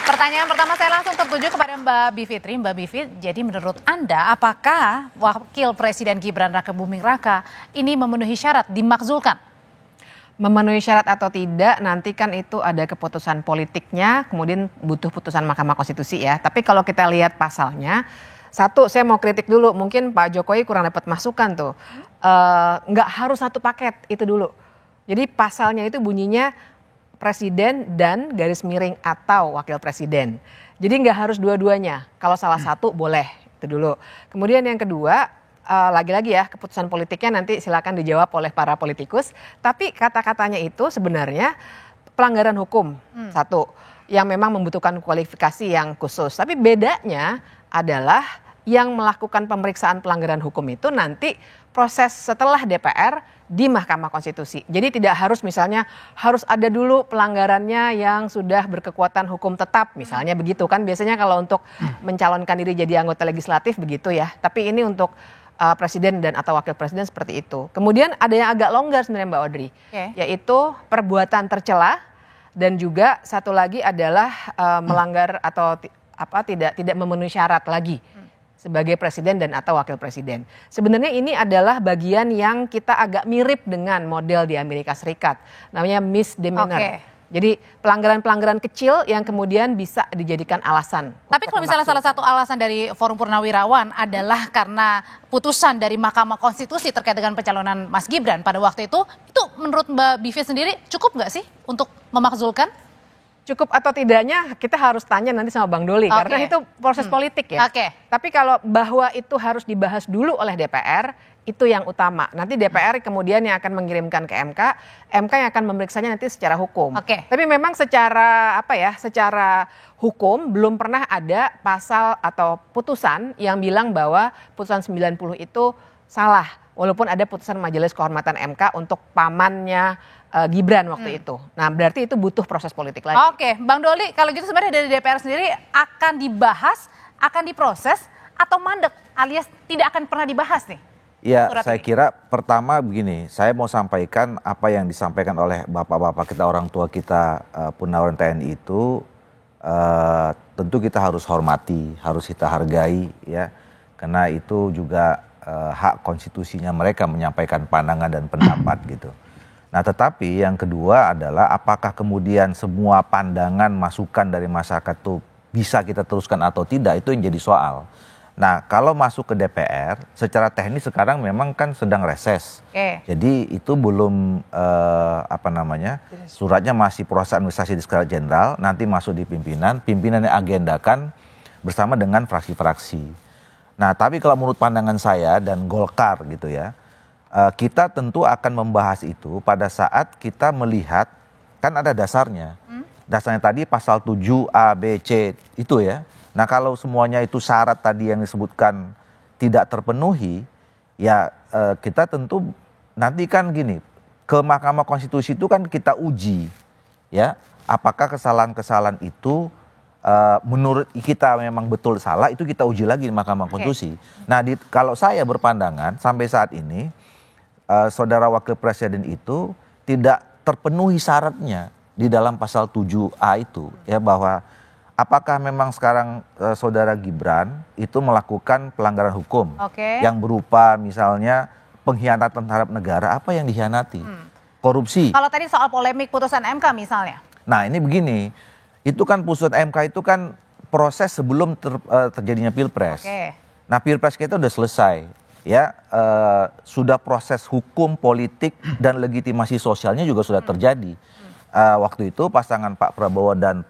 Pertanyaan pertama saya langsung tertuju kepada Mbak Bivitri. Mbak Bivit, jadi menurut Anda apakah Wakil Presiden Gibran Raka Buming Raka ini memenuhi syarat dimakzulkan? Memenuhi syarat atau tidak nanti kan itu ada keputusan politiknya, kemudian butuh putusan Mahkamah Konstitusi ya. Tapi kalau kita lihat pasalnya, satu saya mau kritik dulu, mungkin Pak Jokowi kurang dapat masukan tuh. Nggak harus satu paket itu dulu. Jadi pasalnya itu bunyinya presiden dan garis miring atau wakil presiden. Jadi nggak harus dua-duanya. Kalau salah satu boleh, itu dulu. Kemudian yang kedua, lagi-lagi ya keputusan politiknya nanti silakan dijawab oleh para politikus. Tapi kata-katanya itu sebenarnya pelanggaran hukum satu yang memang membutuhkan kualifikasi yang khusus. Tapi bedanya adalah yang melakukan pemeriksaan pelanggaran hukum itu nanti proses setelah DPR di Mahkamah Konstitusi. Jadi tidak harus misalnya harus ada dulu pelanggarannya yang sudah berkekuatan hukum tetap misalnya begitu kan biasanya kalau untuk mencalonkan diri jadi anggota legislatif begitu ya. Tapi ini untuk presiden dan atau wakil presiden seperti itu. Kemudian ada yang agak longgar sebenarnya Mbak Audrey, yaitu perbuatan tercela dan juga satu lagi adalah melanggar atau tidak memenuhi syarat lagi sebagai presiden dan atau wakil presiden. Sebenarnya ini adalah bagian yang kita agak mirip dengan model di Amerika Serikat. Namanya misdemeanor. Jadi pelanggaran-pelanggaran kecil yang kemudian bisa dijadikan alasan. Tapi kalau misalnya salah satu alasan dari Forum Purnawirawan adalah karena putusan dari Mahkamah Konstitusi terkait dengan pencalonan Mas Gibran pada waktu itu menurut Mbak Bivit sendiri cukup nggak sih untuk memakzulkan? Cukup atau tidaknya kita harus tanya nanti sama Bang Doli karena itu proses politik ya. Tapi kalau bahwa itu harus dibahas dulu oleh DPR itu yang utama. Nanti DPR kemudian yang akan mengirimkan ke MK, MK yang akan memeriksanya nanti secara hukum. Tapi memang secara secara hukum belum pernah ada pasal atau putusan yang bilang bahwa putusan 90 itu salah. Walaupun ada putusan Majelis Kehormatan MK untuk pamannya Gibran waktu itu. Nah berarti itu butuh proses politik lagi. Bang Doli kalau gitu sebenarnya dari DPR sendiri akan dibahas, akan diproses atau mandek alias tidak akan pernah dibahas nih? Ya saya kira pertama begini, saya mau sampaikan apa yang disampaikan oleh bapak-bapak kita orang tua kita Purnawirawan TNI itu tentu kita harus hormati, harus kita hargai ya. Karena itu juga hak konstitusinya mereka menyampaikan pandangan dan pendapat gitu. Nah tetapi yang kedua adalah apakah kemudian semua pandangan masukan dari masyarakat itu bisa kita teruskan atau tidak itu yang jadi soal. Nah kalau masuk ke DPR secara teknis sekarang memang kan sedang reses. Jadi itu belum suratnya masih proses administrasi di skala jenderal, nanti masuk di pimpinan yang agendakan bersama dengan fraksi-fraksi. Nah tapi kalau menurut pandangan saya dan Golkar gitu ya, kita tentu akan membahas itu pada saat kita melihat kan ada dasarnya. Dasarnya tadi pasal 7A, B, C itu ya. Nah kalau semuanya itu syarat tadi yang disebutkan tidak terpenuhi, ya kita tentu nanti kan gini, ke Mahkamah Konstitusi itu kan kita uji ya, apakah kesalahan-kesalahan itu menurut kita memang betul salah, itu kita uji lagi di Mahkamah Konstitusi. Nah kalau saya berpandangan sampai saat ini, saudara wakil presiden itu tidak terpenuhi syaratnya di dalam pasal 7A itu ya, bahwa apakah memang sekarang saudara Gibran itu melakukan pelanggaran hukum yang berupa misalnya pengkhianatan terhadap negara, apa yang dikhianati? Korupsi. Kalau tadi soal polemik putusan MK misalnya. Nah ini begini, itu kan putusan MK itu kan proses sebelum terjadinya Pilpres. Nah Pilpres kita udah selesai. Ya sudah proses hukum, politik dan legitimasi sosialnya juga sudah terjadi. Waktu itu pasangan Pak Prabowo dan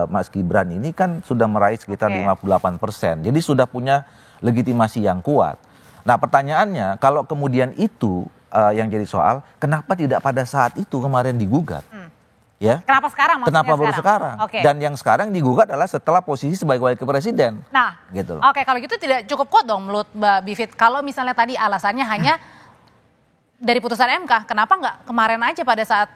Mas Gibran ini kan sudah meraih sekitar 58%. Jadi sudah punya legitimasi yang kuat. Nah pertanyaannya kalau kemudian itu yang jadi soal, kenapa tidak pada saat itu kemarin digugat? Ya. Kenapa sekarang? Kenapa baru sekarang? Dan yang sekarang digugat adalah setelah posisi sebagai wakil presiden. Nah, gitu. Kalau gitu tidak cukup kuat dong menurut Mbak Bivit. Kalau misalnya tadi alasannya hanya dari putusan MK, kenapa nggak kemarin aja pada saat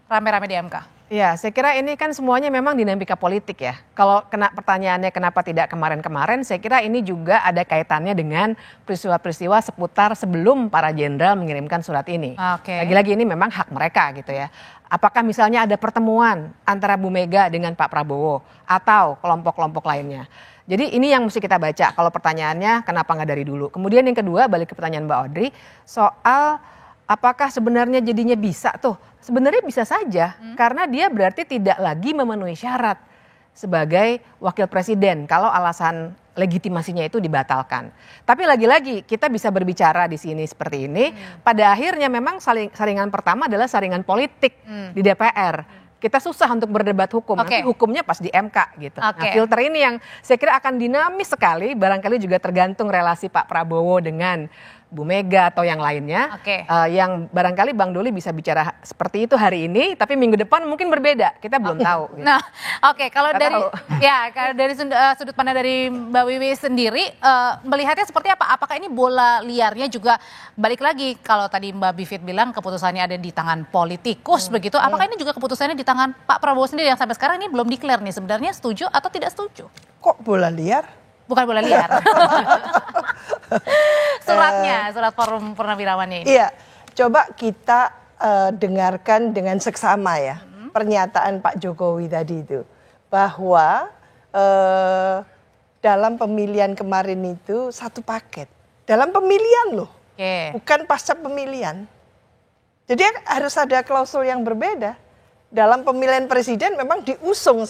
rame-rame di MK? Ya, saya kira ini kan semuanya memang dinamika politik ya. Kalau pertanyaannya kenapa tidak kemarin-kemarin, saya kira ini juga ada kaitannya dengan peristiwa-peristiwa seputar sebelum para jenderal mengirimkan surat ini. Oke. Lagi-lagi ini memang hak mereka gitu ya. Apakah misalnya ada pertemuan antara Bu Mega dengan Pak Prabowo atau kelompok-kelompok lainnya. Jadi ini yang mesti kita baca kalau pertanyaannya kenapa nggak dari dulu. Kemudian yang kedua balik ke pertanyaan Mbak Audrey soal apakah sebenarnya jadinya bisa tuh. Sebenarnya bisa saja karena dia berarti tidak lagi memenuhi syarat sebagai wakil presiden kalau alasan legitimasinya itu dibatalkan. Tapi lagi-lagi kita bisa berbicara di sini seperti ini. Pada akhirnya memang saringan pertama adalah saringan politik di DPR. Kita susah untuk berdebat hukum, nanti hukumnya pas di MK gitu. Nah, filter ini yang saya kira akan dinamis sekali, barangkali juga tergantung relasi Pak Prabowo dengan Bu Mega atau yang lainnya, yang barangkali Bang Doli bisa bicara seperti itu hari ini, tapi minggu depan mungkin berbeda, kita belum tahu. Gitu. Nah, kalau dari kalau dari sudut pandang dari Mbak Wiwi sendiri, melihatnya seperti apa? Apakah ini bola liarnya juga balik lagi kalau tadi Mbak Bivit bilang keputusannya ada di tangan politikus begitu, apakah ini juga keputusannya di tangan Pak Prabowo sendiri yang sampai sekarang ini belum declare nih sebenarnya setuju atau tidak setuju? Kok bola liar? Bukan bola liar. Surat Forum Purnawirawannya ini. Iya, coba kita dengarkan dengan seksama ya pernyataan Pak Jokowi tadi itu bahwa dalam pemilihan kemarin itu satu paket. Dalam pemilihan loh, bukan pasca pemilihan. Jadi harus ada klausul yang berbeda. Dalam pemilihan presiden memang diusung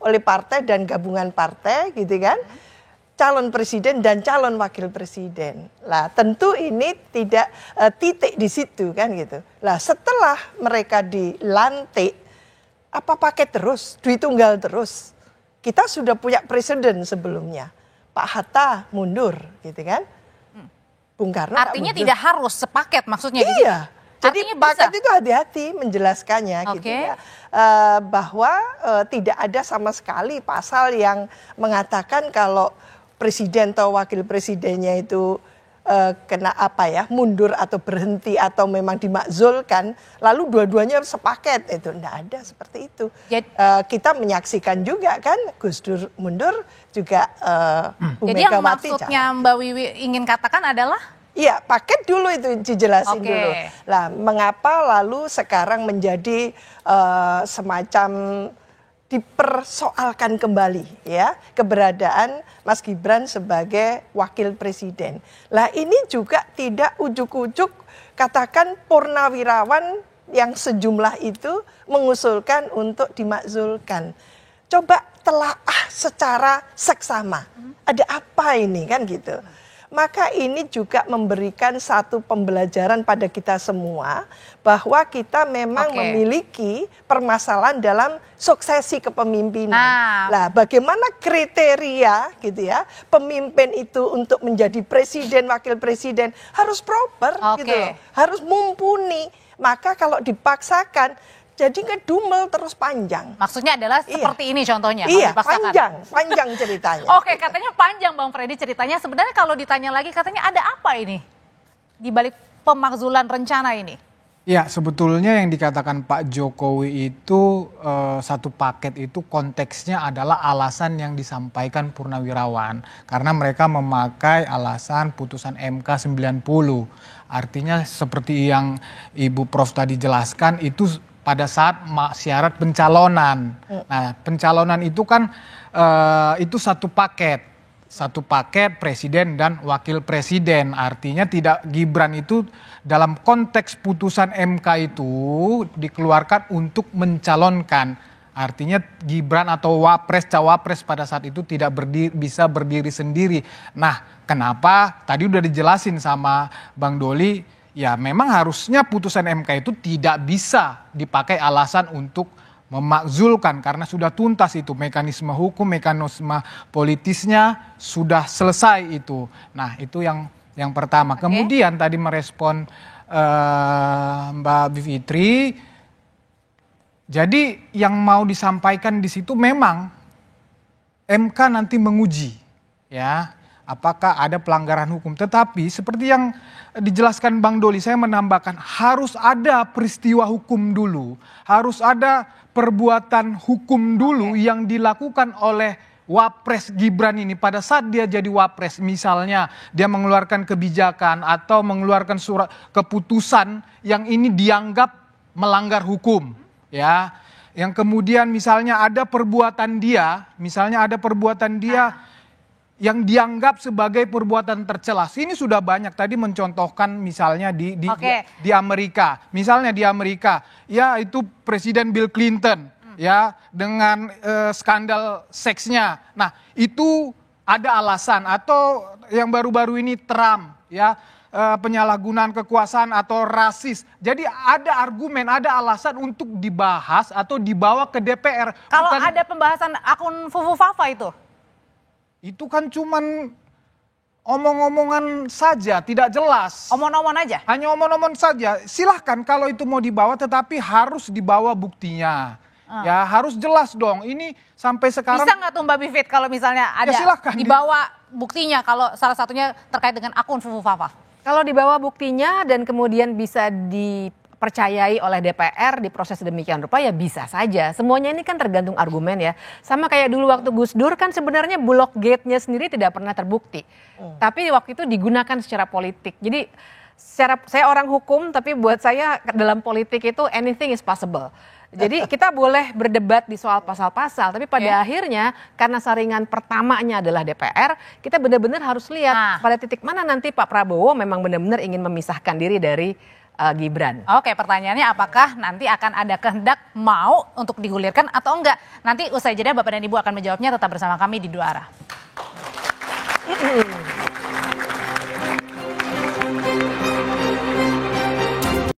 oleh partai dan gabungan partai gitu kan. Calon presiden dan calon wakil presiden. Lah tentu ini tidak titik di situ kan gitu. Lah setelah mereka dilantik, apa paket terus, duit tunggal terus. Kita sudah punya presiden sebelumnya. Pak Hatta mundur gitu kan. Bung Karno artinya tidak harus sepaket maksudnya. Iya. Jadi paket itu hati-hati menjelaskannya gitu ya. Bahwa tidak ada sama sekali pasal yang mengatakan kalau presiden atau wakil presidennya itu kena mundur atau berhenti atau memang dimakzulkan, lalu dua-duanya sepaket, itu enggak ada seperti itu. Kita menyaksikan juga kan Gus Dur mundur juga Bu Jadi Megawati. yang maksudnya Mbak Wiwi ingin katakan adalah? Iya, paket dulu itu dijelasin dulu. Lah, mengapa lalu sekarang menjadi semacam dipersoalkan kembali ya keberadaan Mas Gibran sebagai wakil presiden. Lah ini juga tidak ujuk-ujuk katakan Purnawirawan yang sejumlah itu mengusulkan untuk dimakzulkan. Coba telaah secara seksama. Ada apa ini kan gitu. Maka ini juga memberikan satu pembelajaran pada kita semua bahwa kita memang memiliki permasalahan dalam suksesi kepemimpinan. Nah, bagaimana kriteria gitu ya pemimpin itu untuk menjadi presiden, wakil presiden harus proper gitu loh, harus mumpuni. Maka kalau dipaksakan jadi ngedumel terus panjang. Maksudnya adalah seperti ini contohnya. Iya, panjang ceritanya. Katanya panjang Bang Freddy ceritanya. Sebenarnya kalau ditanya lagi katanya ada apa ini di balik pemakzulan rencana ini? Ya, sebetulnya yang dikatakan Pak Jokowi itu satu paket itu konteksnya adalah alasan yang disampaikan Purnawirawan. Karena mereka memakai alasan putusan MK 90. Artinya seperti yang Ibu Prof tadi jelaskan itu pada saat syarat pencalonan. Nah, pencalonan itu kan itu satu paket presiden dan wakil presiden. Artinya tidak Gibran itu dalam konteks putusan MK itu dikeluarkan untuk mencalonkan. Artinya Gibran atau cawapres pada saat itu tidak bisa berdiri sendiri. Nah, kenapa? Tadi udah dijelasin sama Bang Doli. Ya memang harusnya putusan MK itu tidak bisa dipakai alasan untuk memakzulkan karena sudah tuntas itu mekanisme hukum, mekanisme politisnya sudah selesai itu. Nah itu yang pertama. Kemudian tadi merespon Mbak Bivitri, jadi yang mau disampaikan di situ memang MK nanti menguji ya. Apakah ada pelanggaran hukum? Tetapi seperti yang dijelaskan Bang Doli, saya menambahkan harus ada peristiwa hukum dulu. Harus ada perbuatan hukum dulu yang dilakukan oleh Wapres Gibran ini pada saat dia jadi Wapres, misalnya dia mengeluarkan kebijakan atau mengeluarkan surat keputusan yang ini dianggap melanggar hukum, ya. Yang kemudian misalnya ada perbuatan dia yang dianggap sebagai perbuatan tercela. Ini sudah banyak tadi mencontohkan misalnya di Amerika. Misalnya di Amerika, ya itu Presiden Bill Clinton ya dengan skandal seksnya. Nah, itu ada alasan, atau yang baru-baru ini Trump ya penyalahgunaan kekuasaan atau rasis. Jadi ada argumen, ada alasan untuk dibahas atau dibawa ke DPR. Kalau ada pembahasan akun Fufu Fafa itu kan cuman omong-omongan saja, tidak jelas. omong-omong aja. Hanya omong-omong saja. Silahkan kalau itu mau dibawa, tetapi harus dibawa buktinya. Ya harus jelas dong. Ini sampai sekarang. Bisa nggak tuh Mbak Bivit kalau misalnya ada dibawa buktinya, kalau salah satunya terkait dengan akun Fufu Fafa? Kalau dibawa buktinya dan kemudian bisa dipercayai oleh DPR di proses demikian rupa, ya bisa saja. Semuanya ini kan tergantung argumen ya. Sama kayak dulu waktu Gus Dur kan sebenarnya Bulog Gate-nya sendiri tidak pernah terbukti. Tapi waktu itu digunakan secara politik. Jadi saya orang hukum, tapi buat saya dalam politik itu anything is possible. Jadi kita boleh berdebat di soal pasal-pasal, tapi pada akhirnya karena saringan pertamanya adalah DPR, kita benar-benar harus lihat pada titik mana nanti Pak Prabowo memang benar-benar ingin memisahkan diri dari Gibran. Oke, pertanyaannya apakah nanti akan ada kehendak mau untuk digulirkan atau enggak? Nanti usai jeda Bapak dan Ibu akan menjawabnya, tetap bersama kami di Dua Arah.